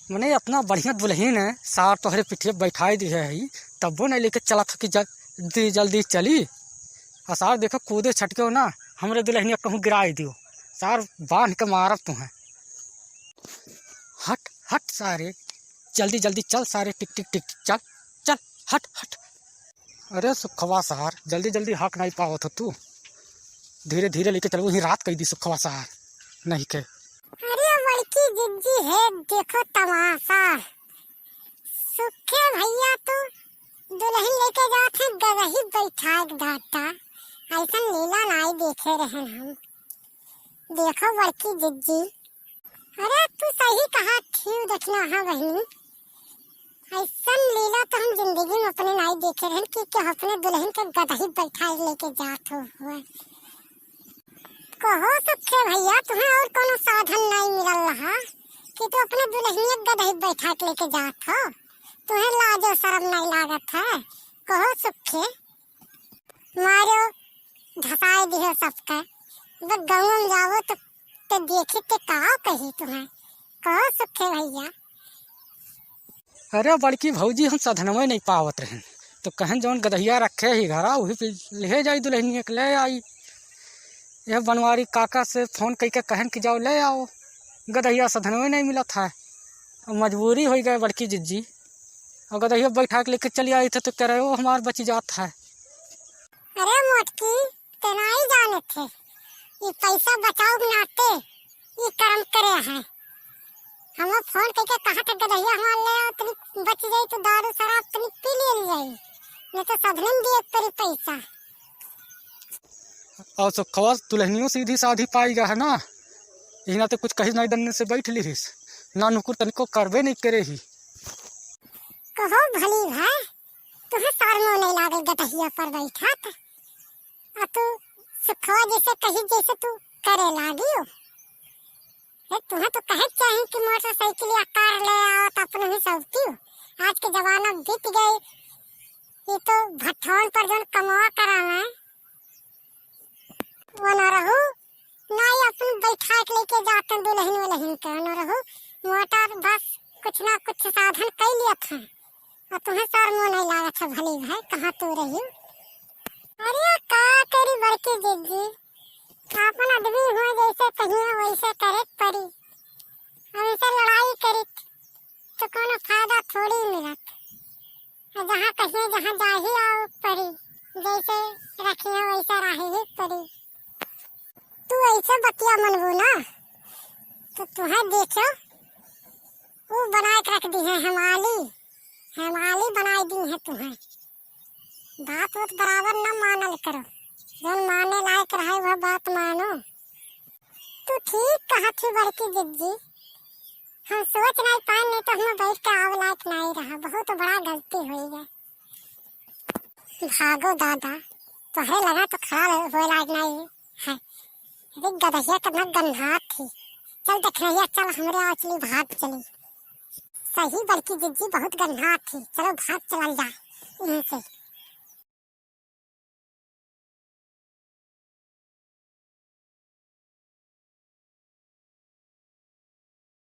मैंने अपना बढ़िया दुल्हन है सार तोहरे पीठे बैठाई दी है तब वो नहीं लेके चला था कि जल्दी जल्दी चली। और सार देखो कूदे छटके हो ना हमरे दुल्हनिया कहूँ गिराई दियो। सार बांध के मारब तुम्हें। हट हट सारे, जल्दी जल्दी चल सारे, टिक टिक टिक चल चल, हट हट। अरे सुखवा सार, जल्दी जल्दी हक नहीं पाओ था तू, धीरे धीरे लेके चलो। वही रात कही दी सुखवा सार नहीं के। अरे बड़की जिज्जी है, देखो तमाशा। सुखे भैया तो दुल्हन लेके जाते गदही बैठा घाटा, ऐसा लीला नहीं देखे रहे हम। देखो बड़की जिज्जी, अरे तू सही कहा थी देखना। हाँ बहनी, ऐसा लीला तो हम जिंदगी में अपने नहीं देखे रहे कि अपने दुल्हन के गदही बैठा लेके जात हो। कहो सुखे भैया, तुम्हें और कोनो साधन नहीं मिल रहा कि तू अपने दुल्हनिया गदही बैठा के लेके जात हो? तुम्हें लाजो शर्म नहीं लागत है? कहो सुखे, मारो धसाए दियो सबका। जब गाँव में जाओ तो देखी ते कहा कही तुम्हें। कहो सुखे भैया। अरे बड़की भौजी, हम साधनवे नहीं पावत रहे तो कहन जौन गदहिया रखे ही घरा वही पे ले जाई दुल्हनिया के ले आई। यह बनवारी काका से फोन करके कहन कि जाओ ले आओ, गदहिया साधनवे नहीं मिला था। मजबूरी हो गई बड़की जिज्जी, और गदहिया बैठा के लेके चली आई थे तो कह रहे हो हमार बची जात है। अरे मोटकी, तेना ही जाने थे ये पैसा बचाओ नाते ये कर्म करे हैं। हम फोन करके कहा था गदहिया हमार ले आओ, तनी बच जाई तो दारू शराब तनी पी ले जाई, नहीं तो साधन दिए तेरी पैसा। और सुखवा दुल्हनियों सीधी साधी पाई गया है ना, यही ना तो कुछ कहीं नहीं डरने से बैठ ली हिस ना, नुकुर तनिको करबे नहीं करे ही। कहो भली भाई, तुम्हें शर्म नहीं लागल गदहिया पर बैठा था, और तू सुखवा जैसे कही जैसे तू करे लागी हो। तुम्हें तो कहे चाहिए कि मोटरसाइकिल या कार ले आओ तो अपने ही सौती हो। आज के जमाना बीत गए, ये तो भट्ठौन पर जो कमवा करा है वो न रहू ना ही अपन बैठा के लेके जाते दुल्हन वुल्हन के न रहू। मोटर बस कुछ ना कुछ साधन कर लिया था, और तुम्हें शर्म नहीं लागत है भली भाई। कहाँ तू रही? अरे का करी बड़की जिज्जी, अपन आदमी हो जैसे कहीं वैसे करे पड़ी। अब इसे लड़ाई करी तो कोनो फायदा थोड़ी मिलत। जहाँ कहीं जहाँ जा ही आओ पड़ी, जैसे रखिए वैसे रहे ही पड़ी। तू ऐसे बतिया मनबू ना तो तुम्हें देखो वो बना के रख दी है हेमाली, हेमाली बनाई दी है तुम्हें। बात वत बराबर न मानल करो, जो माने लायक रहे वह बात मानो। तू ठीक कहा थी बड़की जिज्जी, हम सोच नहीं पाए, नहीं तो हमें बैठ के आव लायक नहीं रहा। बहुत बड़ा गलती हुई है। भागो दादा, तुहरे लगा तो खड़ा हो लायक नहीं है। गदहिया कितना गंधा थी। चल देख रही, चल हमरे आचली भाग चली। सही बड़की जिज्जी बहुत गंधा थी, चलो भाग चल जा यहाँ से।